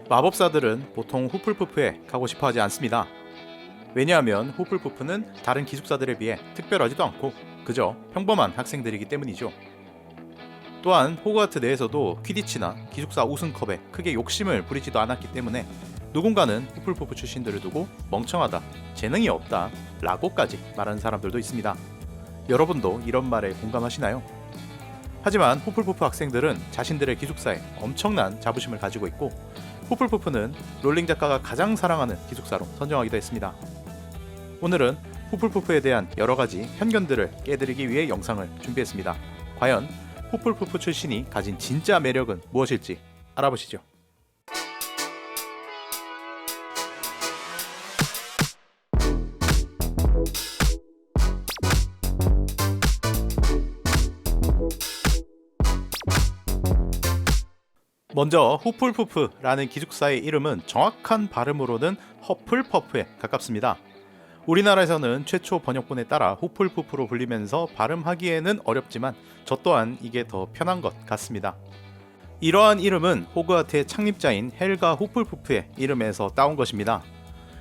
마법사들은 보통 후플푸프에 가고 싶어 하지 않습니다. 왜냐하면 후플푸프는 다른 기숙사들에 비해 특별하지도 않고 그저 평범한 학생들이기 때문이죠. 또한 호그와트 내에서도 퀴디치나 기숙사 우승컵에 크게 욕심을 부리지도 않았기 때문에 누군가는 후플푸프 출신들을 두고 멍청하다, 재능이 없다 라고까지 말하는 사람들도 있습니다. 여러분도 이런 말에 공감하시나요? 하지만 후플푸프 학생들은 자신들의 기숙사에 엄청난 자부심을 가지고 있고 후플푸프는 롤링 작가가 가장 사랑하는 기숙사로 선정하기도 했습니다. 오늘은 후플푸프에 대한 여러가지 편견들을 깨드리기 위해 영상을 준비했습니다. 과연 후플푸프 출신이 가진 진짜 매력은 무엇일지 알아보시죠. 먼저 후플푸프라는 기숙사의 이름은 정확한 발음으로는 허플퍼프에 가깝습니다. 우리나라에서는 최초 번역본에 따라 후플푸프로 불리면서 발음하기에는 어렵지만 저 또한 이게 더 편한 것 같습니다. 이러한 이름은 호그와트의 창립자인 헬가 후플푸프의 이름에서 따온 것입니다.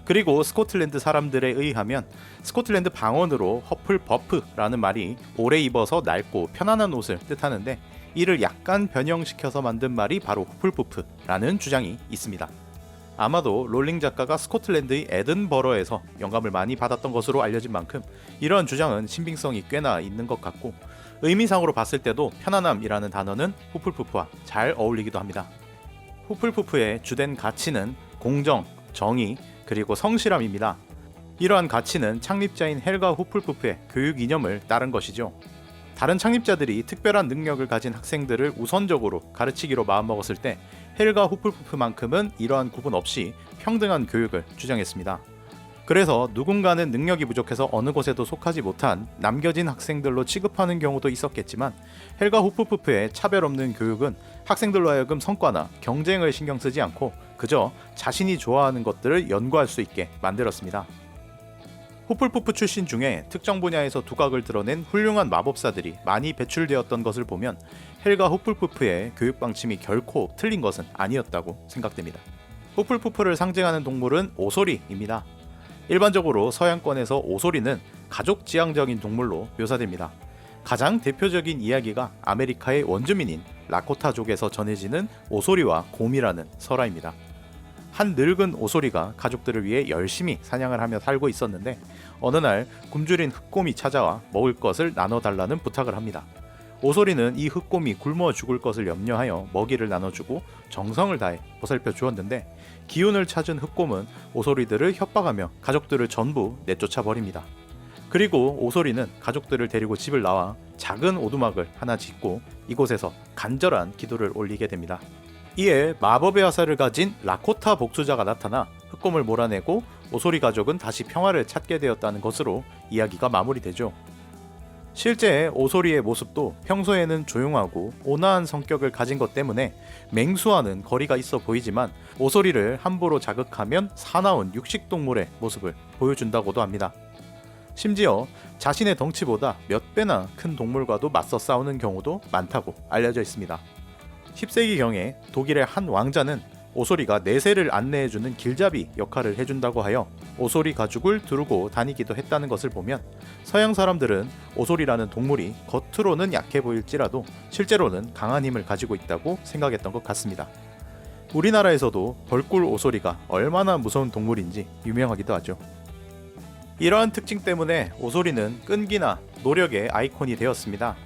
그리고 스코틀랜드 사람들에 의하면 스코틀랜드 방언으로 허플버프라는 말이 오래 입어서 낡고 편안한 옷을 뜻하는데 이를 약간 변형시켜서 만든 말이 바로 후플푸프라는 주장이 있습니다. 아마도 롤링 작가가 스코틀랜드의 에든버러에서 영감을 많이 받았던 것으로 알려진 만큼 이러한 주장은 신빙성이 꽤나 있는 것 같고 의미상으로 봤을 때도 편안함이라는 단어는 후플푸프와 잘 어울리기도 합니다. 후플푸프의 주된 가치는 공정, 정의, 그리고 성실함입니다. 이러한 가치는 창립자인 헬가 후플푸프의 교육 이념을 따른 것이죠. 다른 창립자들이 특별한 능력을 가진 학생들을 우선적으로 가르치기로 마음먹었을 때 헬가 후플푸프만큼은 이러한 구분 없이 평등한 교육을 주장했습니다. 그래서 누군가는 능력이 부족해서 어느 곳에도 속하지 못한 남겨진 학생들로 취급하는 경우도 있었겠지만 헬가 후플푸프의 차별 없는 교육은 학생들로 하여금 성과나 경쟁을 신경 쓰지 않고 그저 자신이 좋아하는 것들을 연구할 수 있게 만들었습니다. 후플푸프 출신 중에 특정 분야에서 두각을 드러낸 훌륭한 마법사들이 많이 배출되었던 것을 보면 헬가 후플푸프의 교육 방침이 결코 틀린 것은 아니었다고 생각됩니다. 후플푸프를 상징하는 동물은 오소리입니다. 일반적으로 서양권에서 오소리는 가족지향적인 동물로 묘사됩니다. 가장 대표적인 이야기가 아메리카의 원주민인 라코타족에서 전해지는 오소리와 곰이라는 설화입니다. 한 늙은 오소리가 가족들을 위해 열심히 사냥을 하며 살고 있었는데 어느 날 굶주린 흑곰이 찾아와 먹을 것을 나눠달라는 부탁을 합니다. 오소리는 이 흑곰이 굶어 죽을 것을 염려하여 먹이를 나눠주고 정성을 다해 보살펴 주었는데 기운을 찾은 흑곰은 오소리들을 협박하며 가족들을 전부 내쫓아 버립니다. 그리고 오소리는 가족들을 데리고 집을 나와 작은 오두막을 하나 짓고 이곳에서 간절한 기도를 올리게 됩니다. 이에 마법의 화살을 가진 라코타 복수자가 나타나 흑곰을 몰아내고 오소리 가족은 다시 평화를 찾게 되었다는 것으로 이야기가 마무리되죠. 실제 오소리의 모습도 평소에는 조용하고 온화한 성격을 가진 것 때문에 맹수와는 거리가 있어 보이지만 오소리를 함부로 자극하면 사나운 육식동물의 모습을 보여준다고도 합니다. 심지어 자신의 덩치보다 몇 배나 큰 동물과도 맞서 싸우는 경우도 많다고 알려져 있습니다. 10세기경에 독일의 한 왕자는 오소리가 내세를 안내해주는 길잡이 역할을 해준다고 하여 오소리 가죽을 두르고 다니기도 했다는 것을 보면 서양 사람들은 오소리라는 동물이 겉으로는 약해 보일지라도 실제로는 강한 힘을 가지고 있다고 생각했던 것 같습니다. 우리나라에서도 벌꿀 오소리가 얼마나 무서운 동물인지 유명하기도 하죠. 이러한 특징 때문에 오소리는 끈기나 노력의 아이콘이 되었습니다.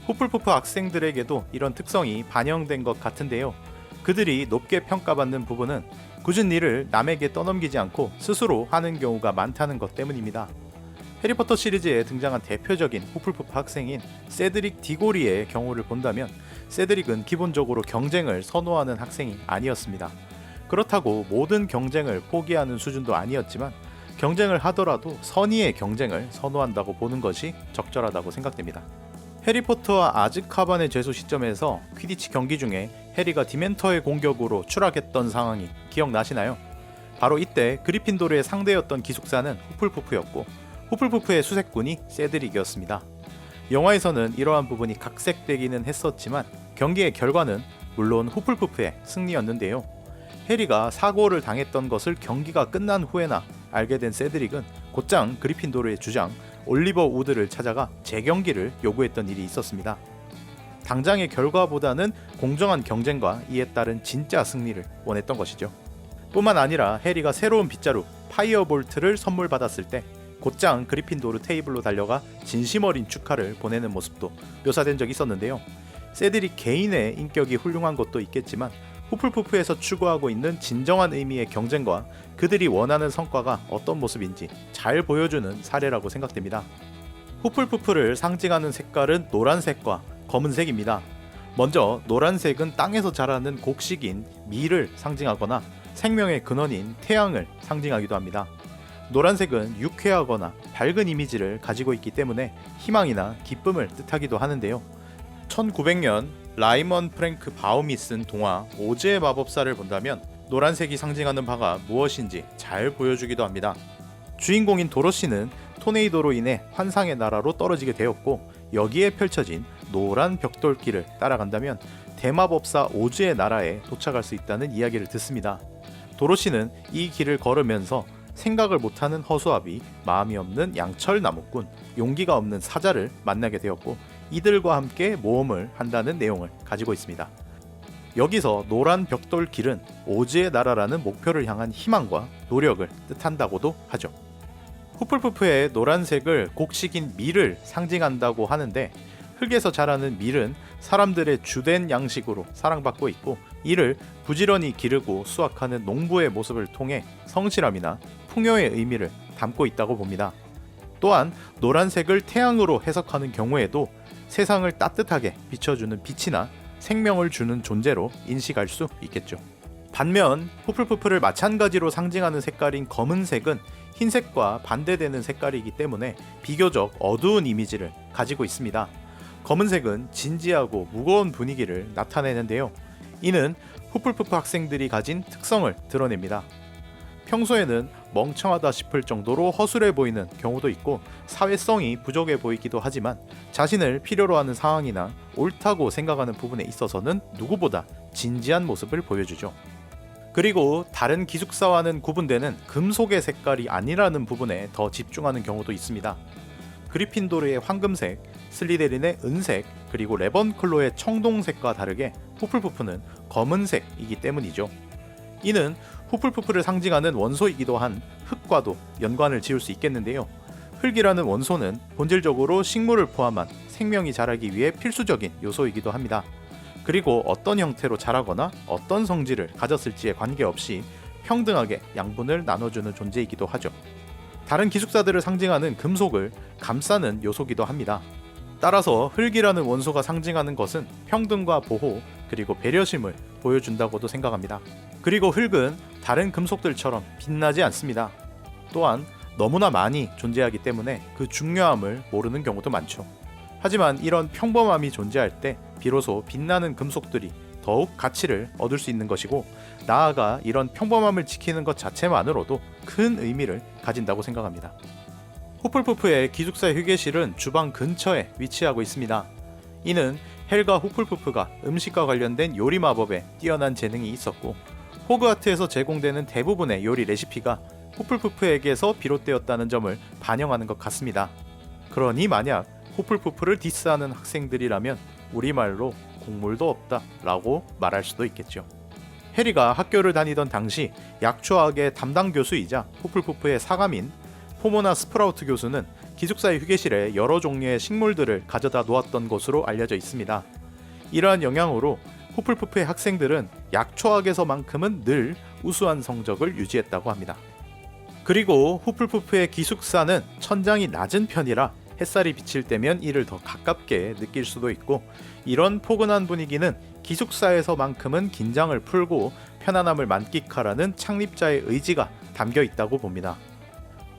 후플푸프 학생들에게도 이런 특성이 반영된 것 같은데요. 그들이 높게 평가받는 부분은 굳은 일을 남에게 떠넘기지 않고 스스로 하는 경우가 많다는 것 때문입니다. 해리포터 시리즈에 등장한 대표적인 후플푸프 학생인 세드릭 디고리의 경우를 본다면 세드릭은 기본적으로 경쟁을 선호하는 학생이 아니었습니다. 그렇다고 모든 경쟁을 포기하는 수준도 아니었지만 경쟁을 하더라도 선의의 경쟁을 선호한다고 보는 것이 적절하다고 생각됩니다. 해리포터와 아즈카반의 죄수 시점에서 퀴디치 경기 중에 해리가 디멘터의 공격으로 추락했던 상황이 기억나시나요? 바로 이때 그리핀도르의 상대였던 기숙사는 후플푸프였고 후플푸프의 수색꾼이 세드릭이었습니다. 영화에서는 이러한 부분이 각색되기는 했었지만 경기의 결과는 물론 후플푸프의 승리였는데요. 해리가 사고를 당했던 것을 경기가 끝난 후에나 알게 된 세드릭은 곧장 그리핀도르의 주장 올리버 우드를 찾아가 재경기를 요구했던 일이 있었습니다. 당장의 결과보다는 공정한 경쟁과 이에 따른 진짜 승리를 원했던 것이죠. 뿐만 아니라 해리가 새로운 빗자루 파이어볼트를 선물 받았을 때 곧장 그리핀도르 테이블로 달려가 진심 어린 축하를 보내는 모습도 묘사된 적이 있었는데요. 세드릭 개인의 인격이 훌륭한 것도 있겠지만 후플푸프에서 추구하고 있는 진정한 의미의 경쟁과 그들이 원하는 성과가 어떤 모습인지 잘 보여주는 사례라고 생각됩니다. 후플푸프를 상징하는 색깔은 노란색과 검은색입니다. 먼저 노란색은 땅에서 자라는 곡식인 밀을 상징하거나 생명의 근원인 태양을 상징하기도 합니다. 노란색은 유쾌하거나 밝은 이미지를 가지고 있기 때문에 희망이나 기쁨을 뜻하기도 하는데요. 1900년 라이먼 프랭크 바움이 쓴 동화 오즈의 마법사를 본다면 노란색이 상징하는 바가 무엇인지 잘 보여주기도 합니다. 주인공인 도로시는 토네이도로 인해 환상의 나라로 떨어지게 되었고 여기에 펼쳐진 노란 벽돌길을 따라간다면 대마법사 오즈의 나라에 도착할 수 있다는 이야기를 듣습니다. 도로시는 이 길을 걸으면서 생각을 못하는 허수아비, 마음이 없는 양철 나무꾼, 용기가 없는 사자를 만나게 되었고 이들과 함께 모험을 한다는 내용을 가지고 있습니다. 여기서 노란 벽돌 길은 오즈의 나라라는 목표를 향한 희망과 노력을 뜻한다고도 하죠. 후플푸프의 노란색을 곡식인 밀을 상징한다고 하는데 흙에서 자라는 밀은 사람들의 주된 양식으로 사랑받고 있고 이를 부지런히 기르고 수확하는 농부의 모습을 통해 성실함이나 풍요의 의미를 담고 있다고 봅니다. 또한 노란색을 태양으로 해석하는 경우에도 세상을 따뜻하게 비춰주는 빛이나 생명을 주는 존재로 인식할 수 있겠죠. 반면 후플푸프를 마찬가지로 상징하는 색깔인 검은색은 흰색과 반대되는 색깔이기 때문에 비교적 어두운 이미지를 가지고 있습니다. 검은색은 진지하고 무거운 분위기를 나타내는데요. 이는 후플푸프 학생들이 가진 특성을 드러냅니다. 평소에는 멍청하다 싶을 정도로 허술해 보이는 경우도 있고 사회성이 부족해 보이기도 하지만 자신을 필요로 하는 상황이나 옳다고 생각하는 부분에 있어서는 누구보다 진지한 모습을 보여주죠. 그리고 다른 기숙사와는 구분되는 금속의 색깔이 아니라는 부분에 더 집중하는 경우도 있습니다. 그리핀도르의 황금색, 슬리데린의 은색, 그리고 레번클로의 청동색과 다르게 후플푸프는 검은색이기 때문이죠. 이는 후플푸프를 상징하는 원소이기도 한 흙과도 연관을 지을 수 있겠는데요. 흙이라는 원소는 본질적으로 식물을 포함한 생명이 자라기 위해 필수적인 요소이기도 합니다. 그리고 어떤 형태로 자라거나 어떤 성질을 가졌을지에 관계없이 평등하게 양분을 나눠주는 존재이기도 하죠. 다른 기숙사들을 상징하는 금속을 감싸는 요소기도 합니다. 따라서 흙이라는 원소가 상징하는 것은 평등과 보호 그리고 배려심을 보여준다고도 생각합니다. 그리고 흙은 다른 금속들처럼 빛나지 않습니다. 또한 너무나 많이 존재하기 때문에 그 중요함을 모르는 경우도 많죠. 하지만 이런 평범함이 존재할 때 비로소 빛나는 금속들이 더욱 가치를 얻을 수 있는 것이고 나아가 이런 평범함을 지키는 것 자체만으로도 큰 의미를 가진다고 생각합니다. 후플푸프의 기숙사 휴게실은 주방 근처에 위치하고 있습니다. 이는 헬과 후플푸프가 음식과 관련된 요리 마법에 뛰어난 재능이 있었고 호그와트에서 제공되는 대부분의 요리 레시피가 후플푸프에게서 비롯되었다는 점을 반영하는 것 같습니다. 그러니 만약 후플푸프를 디스하는 학생들이라면 우리말로 국물도 없다 라고 말할 수도 있겠죠. 해리가 학교를 다니던 당시 약초학의 담당 교수이자 후플푸프의 사감인 포모나 스프라우트 교수는 기숙사의 휴게실에 여러 종류의 식물들을 가져다 놓았던 것으로 알려져 있습니다. 이러한 영향으로 후플푸프의 학생들은 약초학에서만큼은 늘 우수한 성적을 유지했다고 합니다. 그리고 후플푸프의 기숙사는 천장이 낮은 편이라 햇살이 비칠 때면 이를 더 가깝게 느낄 수도 있고 이런 포근한 분위기는 기숙사에서만큼은 긴장을 풀고 편안함을 만끽하라는 창립자의 의지가 담겨 있다고 봅니다.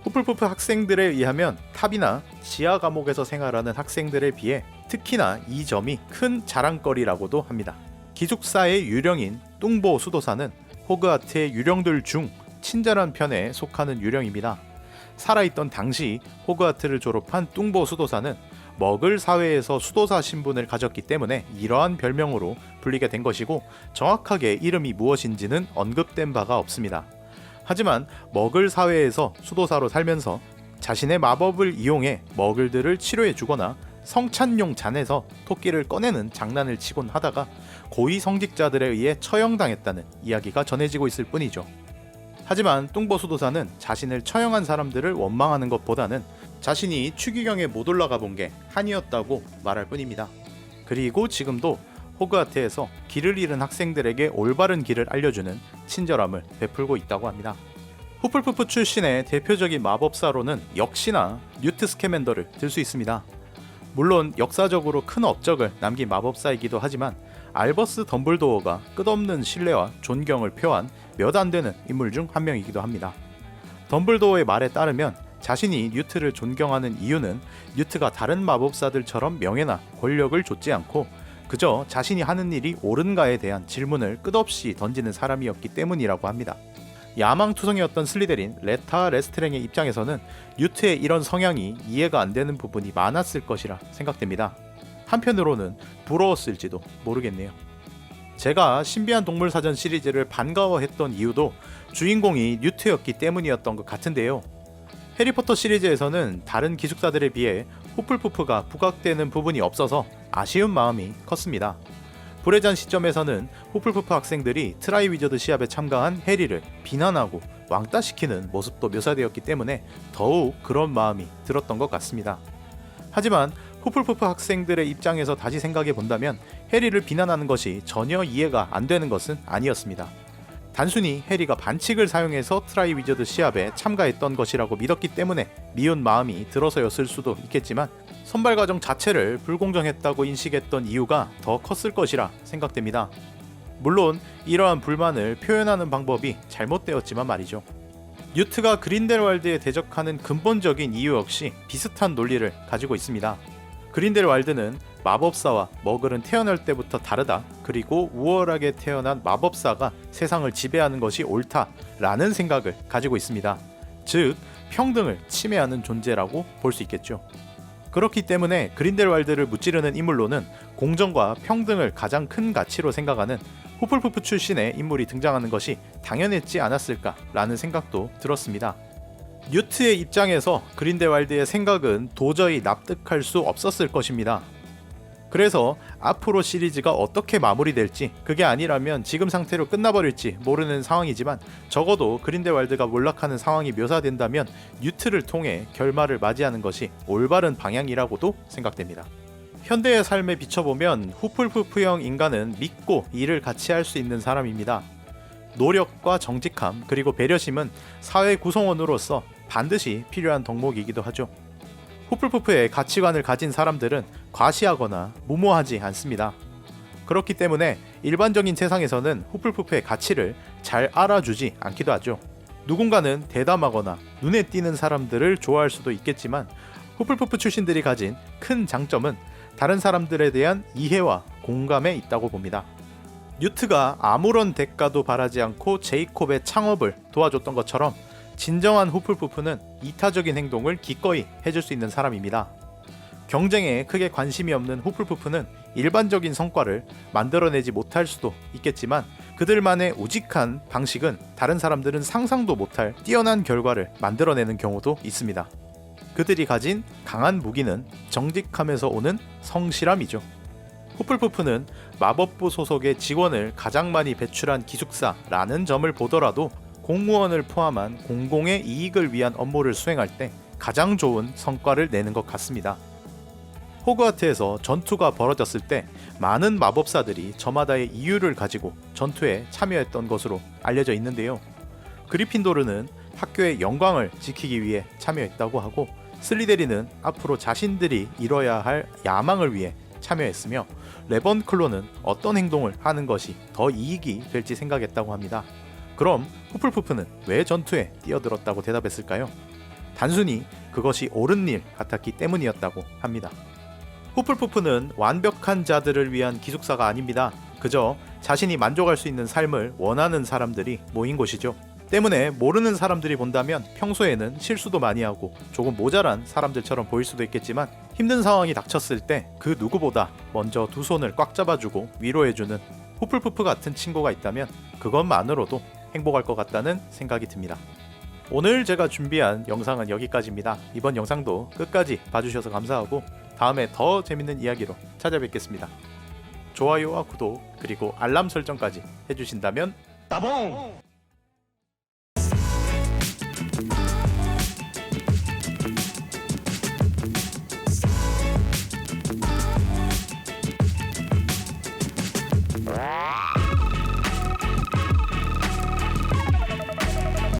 후플푸프 학생들에 의하면 탑이나 지하 감옥에서 생활하는 학생들에 비해 특히나 이 점이 큰 자랑거리라고도 합니다. 기숙사의 유령인 뚱보 수도사는 호그와트의 유령들 중 친절한 편에 속하는 유령입니다. 살아있던 당시 호그와트를 졸업한 뚱보 수도사는 머글 사회에서 수도사 신분을 가졌기 때문에 이러한 별명으로 불리게 된 것이고, 정확하게 이름이 무엇인지는 언급된 바가 없습니다. 하지만 머글 사회에서 수도사로 살면서 자신의 마법을 이용해 머글들을 치료해 주거나 성찬용 잔에서 토끼를 꺼내는 장난을 치곤 하다가 고위 성직자들에 의해 처형당했다는 이야기가 전해지고 있을 뿐이죠. 하지만 뚱보 수도사는 자신을 처형한 사람들을 원망하는 것보다는 자신이 추기경에 못 올라가 본 게 한이었다고 말할 뿐입니다. 그리고 지금도 호그와트에서 길을 잃은 학생들에게 올바른 길을 알려주는 친절함을 베풀고 있다고 합니다. 후플푸프 출신의 대표적인 마법사로는 역시나 뉴트 스캐맨더를 들 수 있습니다. 물론 역사적으로 큰 업적을 남긴 마법사이기도 하지만 알버스 덤블도어가 끝없는 신뢰와 존경을 표한 몇 안 되는 인물 중 한 명이기도 합니다. 덤블도어의 말에 따르면 자신이 뉴트를 존경하는 이유는 뉴트가 다른 마법사들처럼 명예나 권력을 좇지 않고 그저 자신이 하는 일이 옳은가에 대한 질문을 끝없이 던지는 사람이었기 때문이라고 합니다. 야망투성이었던 슬리데린 레타 레스트랭의 입장에서는 뉴트의 이런 성향이 이해가 안 되는 부분이 많았을 것이라 생각됩니다. 한편으로는 부러웠을지도 모르겠네요. 제가 신비한 동물 사전 시리즈를 반가워했던 이유도 주인공이 뉴트였기 때문이었던 것 같은데요. 해리포터 시리즈에서는 다른 기숙사들에 비해 후플푸프가 부각되는 부분이 없어서 아쉬운 마음이 컸습니다. 불의 잔 시점에서는 후플푸프 학생들이 트라이 위저드 시합에 참가한 해리를 비난하고 왕따시키는 모습도 묘사되었기 때문에 더욱 그런 마음이 들었던 것 같습니다. 하지만 후플푸프 학생들의 입장에서 다시 생각해 본다면 해리를 비난하는 것이 전혀 이해가 안 되는 것은 아니었습니다. 단순히 해리가 반칙을 사용해서 트라이 위저드 시합에 참가했던 것이라고 믿었기 때문에 미운 마음이 들어서였을 수도 있겠지만 선발 과정 자체를 불공정했다고 인식했던 이유가 더 컸을 것이라 생각됩니다. 물론 이러한 불만을 표현하는 방법이 잘못되었지만 말이죠. 뉴트가 그린델왈드에 대적하는 근본적인 이유 역시 비슷한 논리를 가지고 있습니다. 그린델왈드는 마법사와 머글은 태어날 때부터 다르다, 그리고 우월하게 태어난 마법사가 세상을 지배하는 것이 옳다라는 생각을 가지고 있습니다. 즉, 평등을 침해하는 존재라고 볼 수 있겠죠. 그렇기 때문에 그린델왈드를 무찌르는 인물로는 공정과 평등을 가장 큰 가치로 생각하는 후플푸프 출신의 인물이 등장하는 것이 당연했지 않았을까라는 생각도 들었습니다. 뉴트의 입장에서 그린델왈드의 생각은 도저히 납득할 수 없었을 것입니다. 그래서 앞으로 시리즈가 어떻게 마무리될지, 그게 아니라면 지금 상태로 끝나버릴지 모르는 상황이지만 적어도 그린델왈드가 몰락하는 상황이 묘사된다면 뉴트를 통해 결말을 맞이하는 것이 올바른 방향이라고도 생각됩니다. 현대의 삶에 비춰보면 후플푸프형 인간은 믿고 일을 같이 할 수 있는 사람입니다. 노력과 정직함 그리고 배려심은 사회 구성원으로서 반드시 필요한 덕목이기도 하죠. 후플푸프의 가치관을 가진 사람들은 과시하거나 무모하지 않습니다. 그렇기 때문에 일반적인 세상에서는 후플푸프의 가치를 잘 알아주지 않기도 하죠. 누군가는 대담하거나 눈에 띄는 사람들을 좋아할 수도 있겠지만 후플푸프 출신들이 가진 큰 장점은 다른 사람들에 대한 이해와 공감에 있다고 봅니다. 뉴트가 아무런 대가도 바라지 않고 제이콥의 창업을 도와줬던 것처럼 진정한 후플푸프는 이타적인 행동을 기꺼이 해줄 수 있는 사람입니다. 경쟁에 크게 관심이 없는 후플푸프는 일반적인 성과를 만들어내지 못할 수도 있겠지만 그들만의 우직한 방식은 다른 사람들은 상상도 못할 뛰어난 결과를 만들어내는 경우도 있습니다. 그들이 가진 강한 무기는 정직함에서 오는 성실함이죠. 후플푸프는 마법부 소속의 직원을 가장 많이 배출한 기숙사라는 점을 보더라도 공무원을 포함한 공공의 이익을 위한 업무를 수행할 때 가장 좋은 성과를 내는 것 같습니다. 호그와트에서 전투가 벌어졌을 때 많은 마법사들이 저마다의 이유를 가지고 전투에 참여했던 것으로 알려져 있는데요. 그리핀도르는 학교의 영광을 지키기 위해 참여했다고 하고, 슬리데린은 앞으로 자신들이 이뤄야 할 야망을 위해 참여했으며, 레번클로는 어떤 행동을 하는 것이 더 이익이 될지 생각했다고 합니다. 그럼 후플푸프는 왜 전투에 뛰어들었다고 대답했을까요? 단순히 그것이 옳은 일 같았기 때문이었다고 합니다. 후플푸프는 완벽한 자들을 위한 기숙사가 아닙니다. 그저 자신이 만족할 수 있는 삶을 원하는 사람들이 모인 곳이죠. 때문에 모르는 사람들이 본다면 평소에는 실수도 많이 하고 조금 모자란 사람들처럼 보일 수도 있겠지만 힘든 상황이 닥쳤을 때 그 누구보다 먼저 두 손을 꽉 잡아주고 위로해주는 후플푸프 같은 친구가 있다면 그것만으로도 행복할 것 같다는 생각이 듭니다. 오늘 제가 준비한 영상은 여기까지입니다. 이번 영상도 끝까지 봐주셔서 감사하고 다음에 더 재밌는 이야기로 찾아뵙겠습니다. 좋아요와 구독 그리고 알람 설정까지 해주신다면 따봉!